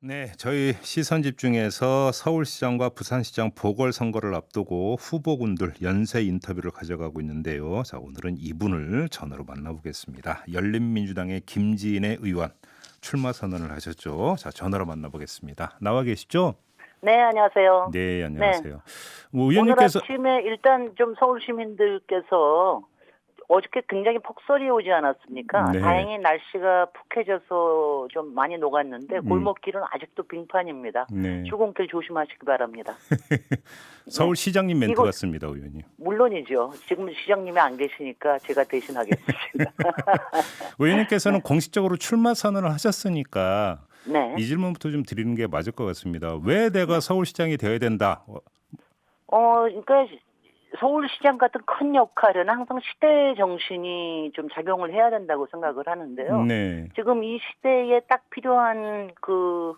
네, 저희 시선 집중에서 서울시장과 부산시장 보궐선거를 앞두고 후보군들 연쇄 인터뷰를 가져가고 있는데요. 자, 오늘은 이분을 전화로 만나보겠습니다. 열린민주당의 김진애 의원 출마 선언을 하셨죠. 자, 전화로 만나보겠습니다. 나와 계시죠? 네, 안녕하세요. 네, 네. 안녕하세요. 오늘 의원님께서 아침에 일단 좀 서울 시민들께서 어저께 굉장히 폭설이 오지 않았습니까? 네, 다행히 날씨가 푹해져서 좀 많이 녹았는데 음, 골목길은 아직도 빙판입니다. 네. 출근길 조심하시기 바랍니다. 네. 서울시장님 멘트 이거 같습니다, 의원님. 물론이죠. 지금 시장님이 안 계시니까 제가 대신하겠습니다. 의원님께서는 공식적으로 출마 선언을 하셨으니까 네. 이 질문부터 좀 드리는 게 맞을 것 같습니다. 왜 내가 네. 서울시장이 되어야 된다? 그러니까 서울시장 같은 큰 역할은 항상 시대 정신이 좀 작용을 해야 된다고 생각을 하는데요. 네, 지금 이 시대에 딱 필요한 그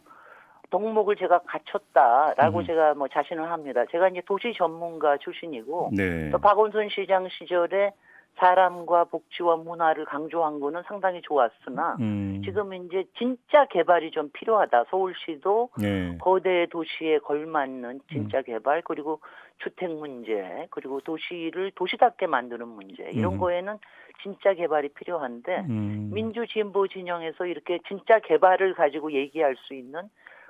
덕목을 제가 갖췄다라고 음, 제가 뭐 자신을 합니다. 제가 이제 도시 전문가 출신이고 또 네, 박원순 시장 시절에 사람과 복지와 문화를 강조한 거는 상당히 좋았으나 음, 지금 이제 진짜 개발이 좀 필요하다. 서울시도 네, 거대 도시에 걸맞는 음, 진짜 개발 그리고 주택 문제 그리고 도시를 도시답게 만드는 문제 이런 음, 거에는 진짜 개발이 필요한데 음. 민주 진보 진영에서 이렇게 진짜 개발을 가지고 얘기할 수 있는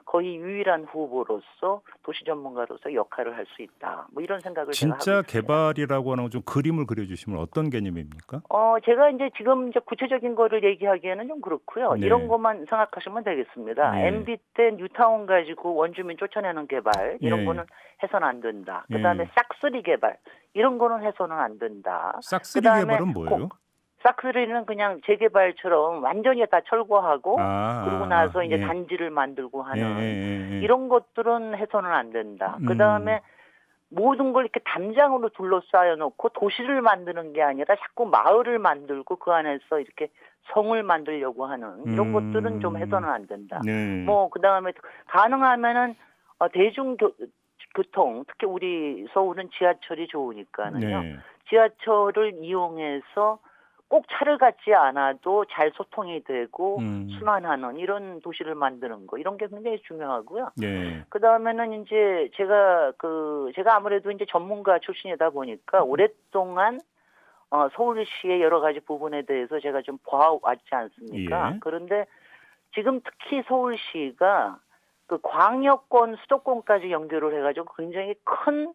거의 유일한 후보로서 도시 전문가로서 역할을 할 수 있다. 뭐 이런 생각을 제가 하고 진짜 있습니다. 개발이라고 하는 건 좀 그림을 그려주시면 어떤 개념입니까? 제가 이제 지금 이제 구체적인 거를 얘기하기에는 좀 그렇고요. 이런 네, 것만 생각하시면 되겠습니다. 예, MB 때 뉴타운 가지고 원주민 쫓아내는 개발 이런 예, 거는 해서는 안 된다. 그다음에 예. 싹쓸이 개발 이런 거는 해서는 안 된다. 싹쓸이 그다음에 개발은 뭐예요? 싹쓸이는 그냥 재개발처럼 완전히 다 철거하고 그러고 나서 이제 예, 단지를 만들고 예, 예, 하는 예, 예. 이런 것들은 해서는 안 된다. 음, 그다음에 모든 걸 이렇게 담장으로 둘러싸여 놓고 도시를 만드는 게 아니라 자꾸 마을을 만들고 그 안에서 이렇게 성을 만들려고 하는 이런 것들은 좀 해서는 안 된다. 네, 뭐 그다음에 가능하면은 대중교통 특히 우리 서울은 지하철이 좋으니까는요. 네, 지하철을 이용해서 꼭 차를 갖지 않아도 잘 소통이 되고 음, 순환하는 이런 도시를 만드는 거 이런 게 굉장히 중요하고요. 네, 그다음에는 이제 제가 아무래도 이제 전문가 출신이다 보니까 오랫동안 서울시의 여러 가지 부분에 대해서 제가 좀 봐왔지 않습니까? 예, 그런데 지금 특히 서울시가 그 광역권, 수도권까지 연결을 해가지고 굉장히 큰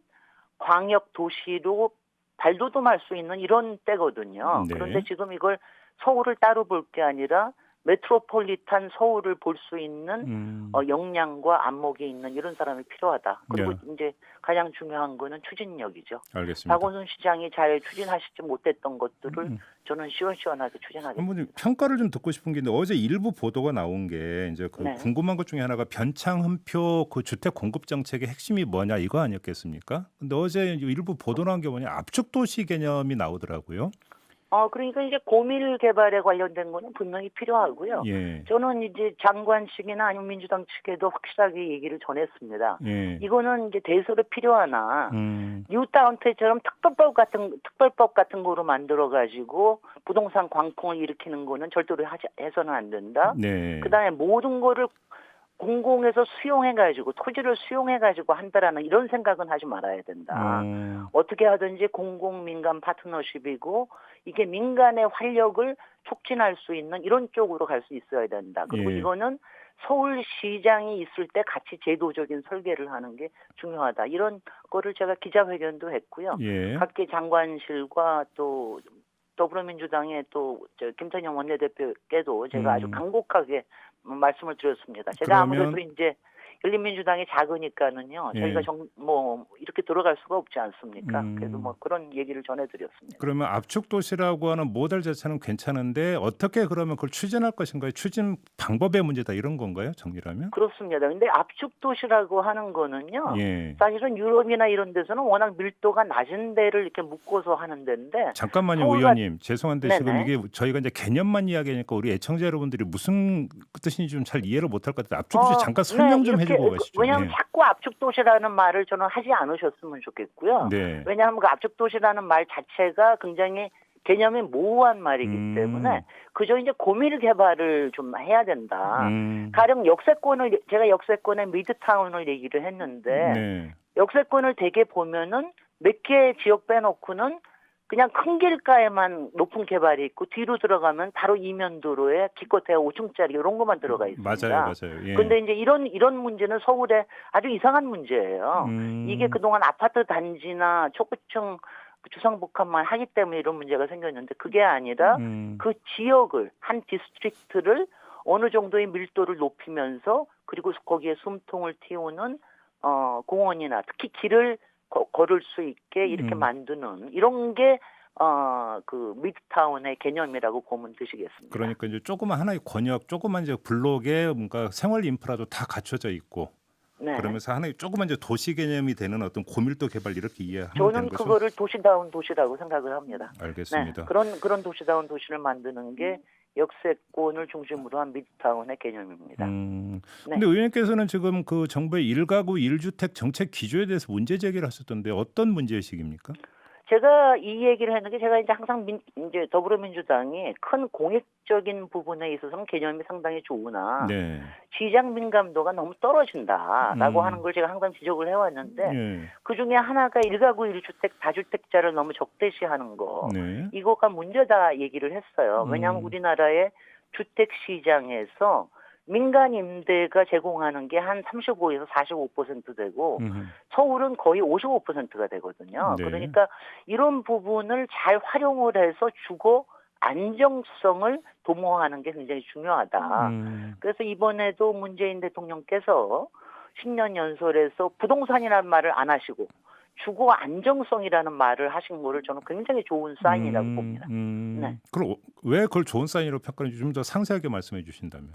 광역 도시로 발돋움할 수 있는 이런 때거든요. 그런데 네, 지금 이걸 서울을 따로 볼 게 아니라 메트로폴리탄 서울을 볼 수 있는 음, 역량과 안목이 있는 이런 사람이 필요하다. 그리고 네, 이제 가장 중요한 거는 추진력이죠. 알겠습니다. 박원순 시장이 잘 추진하시지 못했던 것들을 음. 저는 시원시원하게 한번 좀 추진하겠습니다. 평가를 좀 듣고 싶은 게 있는데 어제 일부 보도가 나온 게 이제 그 네. 궁금한 것 중에 하나가 변창흠표 그 주택 공급 정책의 핵심이 뭐냐 이거 아니었겠습니까? 근데 어제 이제 일부 보도 나온 게 뭐냐 압축 도시 개념이 나오더라고요. 그러니까 이제 고밀 개발에 관련된 거는 분명히 필요하고요. 예, 저는 이제 장관 측이나 아니면 민주당 측에도 확실하게 얘기를 전했습니다. 예, 이거는 이제 대서로 필요하나 음, 뉴타운 때처럼 특별법 같은 거로 만들어 가지고 부동산 광풍을 일으키는 거는 절대로 해서는 안 된다. 네, 그다음에 모든 거를 공공에서 수용해가지고 토지를 수용해가지고 한다라는 이런 생각은 하지 말아야 된다. 어, 어떻게 하든지 공공민간 파트너십이고 이게 민간의 활력을 촉진할 수 있는 이런 쪽으로 갈 수 있어야 된다. 그리고 예, 이거는 서울시장이 있을 때 같이 제도적인 설계를 하는 게 중요하다. 이런 거를 제가 기자회견도 했고요. 예. 각계 장관실과 또 더불어민주당의 또 김태년 원내대표께도 제가 아주 음. 간곡하게 말씀을 드렸습니다. 제가 아무래도 그러면 이제 열린민주당이 작으니까는요. 저희가 예. 이렇게 들어갈 수가 없지 않습니까? 그래서 음. 뭐 그런 얘기를 전해드렸습니다. 그러면 압축 도시라고 하는 모델 자체는 괜찮은데 어떻게 그러면 그걸 추진할 것인가요? 추진 방법의 문제다 이런 건가요? 정리라면? 그렇습니다. 근데 압축 도시라고 하는 거는요. 예. 사실은 유럽이나 이런 데서는 워낙 밀도가 낮은 데를 이렇게 묶어서 하는 데인데 잠깐만요, 서울 같 의원님. 죄송한데 지금 네네. 이게 저희가 이제 개념만 이야기하니까 우리 애청자 여러분들이 무슨 뜻인지 좀 잘 이해를 못할 것 같아요. 압축 도시 잠깐 네, 설명 좀 이렇게, 해주고 가시죠. 왜냐하면 예. 자꾸 압축도시라는 말을 저는 하지 않으셨으면 좋겠고요. 네. 왜냐하면 그 압축도시라는 말 자체가 굉장히 개념이 모호한 말이기 때문에 그저 이제 고밀 개발을 좀 해야 된다. 가령 제가 역세권의 미드타운을 얘기를 했는데 네. 역세권을 되게 보면은 몇 개 지역 빼놓고는 그냥 큰 길가에만 높은 개발이 있고 뒤로 들어가면 바로 이면도로에 기껏해야 5층짜리 이런 것만 들어가 있습니다. 맞아요. 예. 근데 이제 이런 문제는 서울에 아주 이상한 문제예요. 이게 그동안 아파트 단지나 초고층 주상복합만 하기 때문에 이런 문제가 생겼는데 그게 아니라 그 지역을 한 디스트릭트를 어느 정도의 밀도를 높이면서 그리고 거기에 숨통을 틔우는 공원이나 특히 길을 걸을 수 있게 이렇게 만드는 이런 게 그 미드타운의 개념이라고 보면 되시겠습니다. 그러니까 이제 조그만 하나의 권역, 조그만 이제 블록에 뭔가 생활 인프라도 다 갖춰져 있고 네. 그러면서 하나의 조그만 이제 도시 개념이 되는 어떤 고밀도 개발 이렇게 이해하면 저는 되는 거죠. 그거를 도시다운 도시라고 생각을 합니다. 알겠습니다. 네. 그런 도시다운 도시를 만드는 게 역세권을 중심으로 한 미드타운의 개념입니다. 근데 의원님께서는 지금 그 정부의 1가구 1주택 정책 기조에 대해서 문제 제기를 하셨던데 어떤 문제의식입니까? 제가 이 얘기를 했는 게 제가 이제 항상 이제 더불어민주당이 큰 공익적인 부분에 있어서는 개념이 상당히 좋으나 네. 시장 민감도가 너무 떨어진다라고 하는 걸 제가 항상 지적을 해왔는데 예. 그 중에 하나가 1가구 1주택 다주택자를 너무 적대시하는 거 네. 이거가 문제다 얘기를 했어요. 왜냐하면 우리나라의 주택 시장에서 민간 임대가 제공하는 게 한 35에서 45% 되고 서울은 거의 55%가 되거든요. 네. 그러니까 이런 부분을 잘 활용을 해서 주거 안정성을 도모하는 게 굉장히 중요하다. 그래서 이번에도 문재인 대통령께서 신년 연설에서 부동산이라는 말을 안 하시고 주거 안정성이라는 말을 하신 거를 저는 굉장히 좋은 사인이라고 봅니다. 네. 그럼 왜 그걸 좋은 사인으로 평가하는지 좀 더 상세하게 말씀해 주신다면.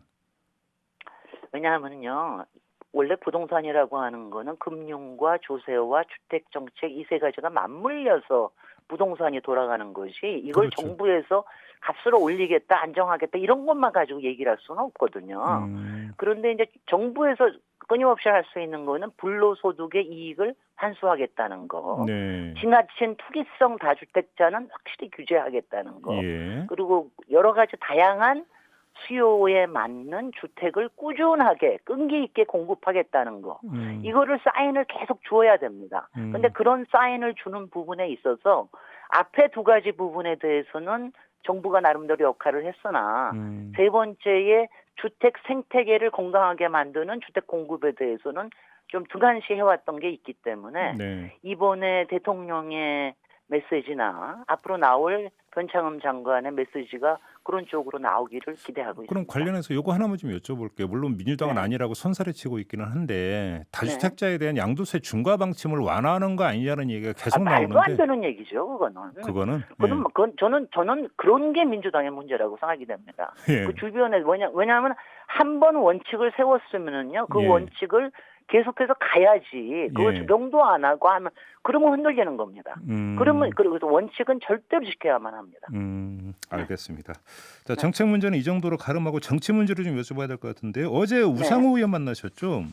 왜냐하면요. 원래 부동산이라고 하는 거는 금융과 조세와 주택정책 이 세 가지가 맞물려서 부동산이 돌아가는 것이 이걸 그렇죠. 정부에서 값을 올리겠다 안정하겠다 이런 것만 가지고 얘기를 할 수는 없거든요. 그런데 이제 정부에서 끊임없이 할 수 있는 거는 불로소득의 이익을 환수하겠다는 거. 네. 지나친 투기성 다주택자는 확실히 규제하겠다는 거. 예. 그리고 여러 가지 다양한 수요에 맞는 주택을 꾸준하게 끈기 있게 공급하겠다는 거. 이거를 사인을 계속 주어야 됩니다. 근데 그런 사인을 주는 부분에 있어서 앞에 두 가지 부분에 대해서는 정부가 나름대로 역할을 했으나 세 번째에 주택 생태계를 건강하게 만드는 주택 공급에 대해서는 좀 등한시 해왔던 게 있기 때문에 네. 이번에 대통령의 메시지나 앞으로 나올 변창흠 장관의 메시지가 그런 쪽으로 나오기를 기대하고 그럼 있습니다. 관련해서 요거 하나만 좀 여쭤볼게요. 물론 민주당은 네. 아니라고 손살에 치고 있기는 한데 다주택자에 대한 양도세 중과 방침을 완화하는 거 아니냐는 얘기가 계속 말도 안 나오는데 되는 얘기죠, 그거는. 그거는 그건 저는 그런 게 민주당의 문제라고 생각이 됩니다. 예. 그 주변에 왜냐하면 한 번 원칙을 세웠으면은요, 그 예. 원칙을 계속해서 가야지. 그걸 예. 적용도 안 하고 하면 그러면 흔들리는 겁니다. 그러면 그리고 원칙은 절대로 지켜야만 합니다. 알겠습니다. 자, 정책 문제는 이 정도로 가름하고 정치 문제를 좀 여쭤봐야 될 것 같은데요. 어제 우상호 의원 만나셨죠?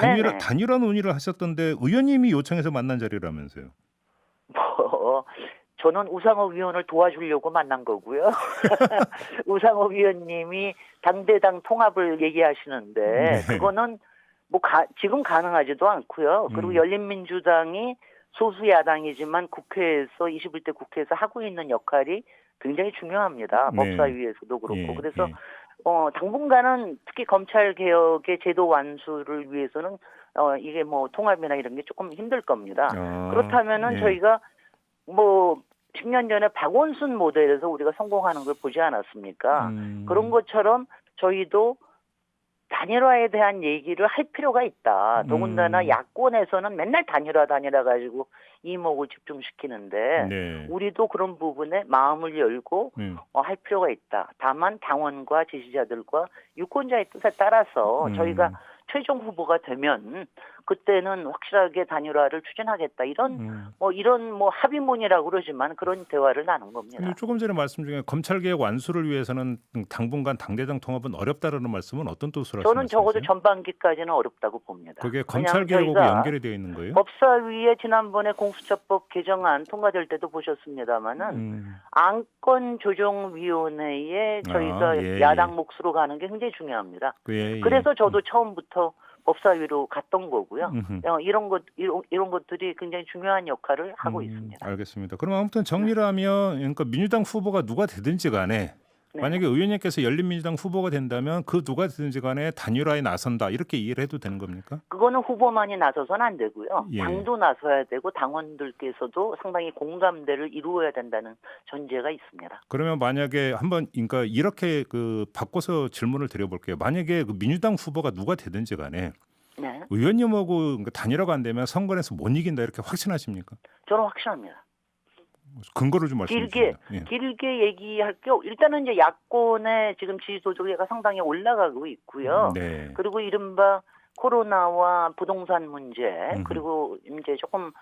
네네. 단일화 논의를 하셨던데 의원님이 요청해서 만난 자리라면서요. 저는 우상호 위원을 도와주려고 만난 거고요. 우상호 위원님이 당대당 통합을 얘기하시는데 네. 그거는 뭐 지금 가능하지도 않고요. 그리고 열린민주당이 소수 야당이지만 국회에서 21대 국회에서 하고 있는 역할이 굉장히 중요합니다. 네. 법사위에서도 그렇고. 예. 그래서 당분간은 특히 검찰 개혁의 제도 완수를 위해서는 이게 뭐 통합이나 이런 게 조금 힘들 겁니다. 그렇다면은 예. 저희가 뭐 10년 전에 박원순 모델에서 우리가 성공하는 걸 보지 않았습니까? 그런 것처럼 저희도 단일화에 대한 얘기를 할 필요가 있다. 더군다나 야권에서는 맨날 단일화 가지고 이목을 집중시키는데 네. 우리도 그런 부분에 마음을 열고 할 필요가 있다. 다만 당원과 지지자들과 유권자의 뜻에 따라서 저희가 최종 후보가 되면 그때는 확실하게 단일화를 추진하겠다. 이런 합의문이라고 그러지만 그런 대화를 나눈 겁니다. 근데 조금 전에 말씀 중에 검찰 개혁 완수를 위해서는 당분간 당대당 통합은 어렵다라는 말씀은 어떤 뜻으로 저는 적어도 말씀하세요? 전반기까지는 어렵다고 봅니다. 그게 검찰 왜냐하면 개혁하고 저희가 연결이 되어 있는 거예요? 법사위에 지난번에 공수처법 개정안 통과될 때도 보셨습니다마는 안건조정위원회에 저희가 예, 야당 예. 몫으로 가는 게 굉장히 중요합니다. 예. 그래서 저도 처음부터 법사위로 갔던 거고요. 음흠. 이런 것들이 굉장히 중요한 역할을 하고 있습니다. 알겠습니다. 그럼 아무튼 정리를 하면 그러니까 민주당 후보가 누가 되든지 간에 네. 만약에 의원님께서 열린민주당 후보가 된다면 그 누가 되든지 간에 단일화에 나선다 이렇게 이해를 해도 되는 겁니까? 그거는 후보만이 나서서는 안 되고요. 예. 당도 나서야 되고 당원들께서도 상당히 공감대를 이루어야 된다는 전제가 있습니다. 그러면 만약에 한번 그러니까 이렇게 바꿔서 질문을 드려볼게요. 만약에 그 민주당 후보가 누가 되든지 간에 네, 의원님하고 그러니까 단일화가 안 되면 선거에서 못 이긴다 이렇게 확신하십니까? 저는 확신합니다. 근거를 좀 말씀해 주세요. 예. 길게 얘기할게요. 일단은 이제 야권의 지금 지지도가 상당히 올라가고 있고요. 네. 그리고 이른바 코로나와 부동산 문제 음흠. 그리고 이제 조금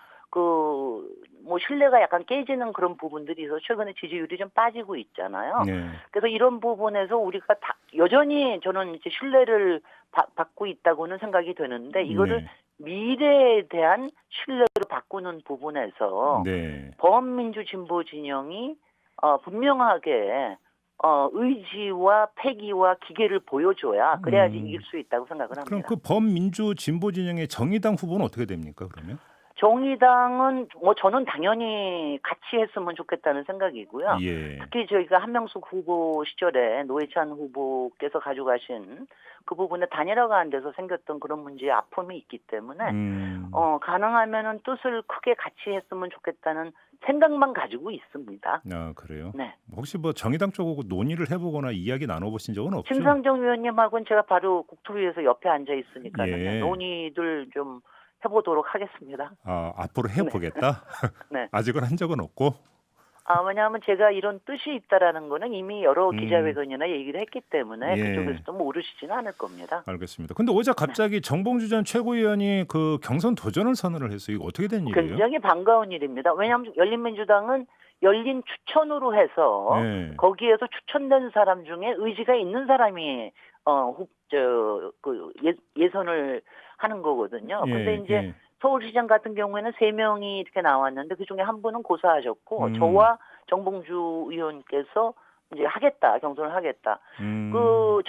신뢰가 약간 깨지는 그런 부분들이 있어서 최근에 지지율이 좀 빠지고 있잖아요. 네. 그래서 이런 부분에서 우리가 여전히 저는 이제 신뢰를 받고 있다고는 생각이 되는데 이거를 네. 미래에 대한 신뢰를 바꾸는 부분에서 네. 범민주 진보 진영이 분명하게 의지와 패기와 기계를 보여줘야 그래야지 이길 수 있다고 생각을 그럼 합니다. 그 범민주 진보 진영의 정의당 후보는 어떻게 됩니까? 그러면? 정의당은 저는 당연히 같이 했으면 좋겠다는 생각이고요. 예. 특히 저희가 한명숙 후보 시절에 노회찬 후보께서 가져가신 그 부분에 단일화가 안 돼서 생겼던 그런 문제의 아픔이 있기 때문에 가능하면은 뜻을 크게 같이 했으면 좋겠다는 생각만 가지고 있습니다. 아 그래요? 네. 혹시 정의당 쪽하고 논의를 해보거나 이야기 나눠보신 적은 없죠? 심상정 위원님하고는 제가 바로 국토위에서 옆에 앉아 있으니까요. 예. 논의를 좀 해보도록 하겠습니다. 앞으로 해보겠다? 네. 아직은 한 적은 없고? 왜냐하면 제가 이런 뜻이 있다라는 거는 이미 여러 기자회견이나 얘기를 했기 때문에 예. 그쪽에서도 모르시지는 않을 겁니다. 알겠습니다. 근데 어제 갑자기 정봉주 전 최고위원이 경선 도전을 선언을 했어요. 이거 어떻게 된 일이에요? 굉장히 반가운 일입니다. 왜냐하면 열린민주당은 열린 추천으로 해서 네. 거기에서 추천된 사람 중에 의지가 있는 사람이 예선을 하는 거거든요. 근데 이제 서울시장 같은 경우에는 3명이 이렇게 나왔는데 그중에 한 분은 고사하셨고 저와 정봉주 의원께서 이제 경선을 하겠다.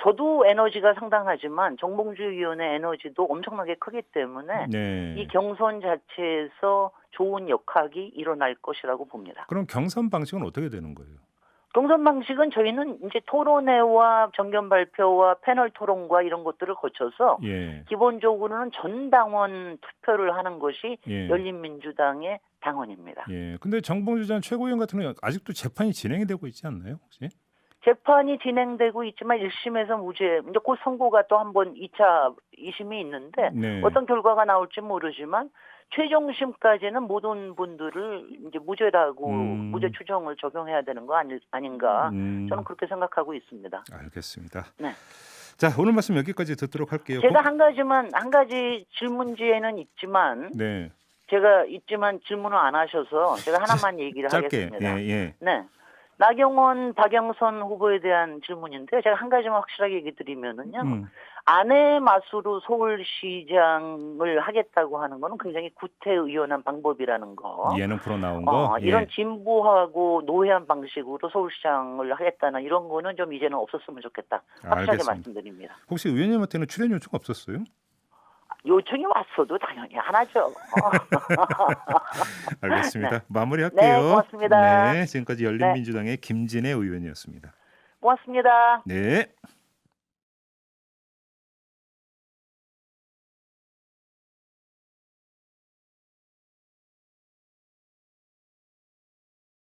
저도 에너지가 상당하지만 정봉주 의원의 에너지도 엄청나게 크기 때문에 네. 이 경선 자체에서 좋은 역학이 일어날 것이라고 봅니다. 그럼 경선 방식은 어떻게 되는 거예요? 경선 방식은 저희는 이제 토론회와 정견 발표와 패널 토론과 이런 것들을 거쳐서 예. 기본적으로는 전 당원 투표를 하는 것이 예. 열린민주당의 당원입니다. 예. 근데 정봉주 전 최고위원 같은 경우는 아직도 재판이 진행이 되고 있지 않나요? 혹시? 재판이 진행되고 있지만 1심에서 무죄, 이제 곧 선고가 또 한 번 2차 2심이 있는데 네. 어떤 결과가 나올지 모르지만 최종심까지는 모든 분들을 이제 무죄라고 무죄 추정을 적용해야 되는 거 아닌가 저는 그렇게 생각하고 있습니다. 알겠습니다. 네. 자, 오늘 말씀 여기까지 듣도록 할게요. 제가 한 가지 질문지에는 있지만 네. 질문을 안 하셔서 제가 하나만 얘기를 짧게. 하겠습니다. 예. 네. 나경원, 박영선 후보에 대한 질문인데 제가 한 가지만 확실하게 얘기 드리면은요. 아내 맛으로 서울시장을 하겠다고 하는 거는 굉장히 구태의연한 방법이라는 거. 예능 프로 나온 거. 이런 진보하고 노회한 방식으로 서울시장을 하겠다는 이런 거는 좀 이제는 없었으면 좋겠다. 확실하게 알겠습니다. 말씀드립니다. 혹시 의원님한테는 출연 요청 없었어요? 요청이 왔어도 당연히 안 하죠. 알겠습니다. 네. 마무리할게요. 네, 고맙습니다. 네, 지금까지 열린민주당의 김진애 의원이었습니다. 고맙습니다. 네.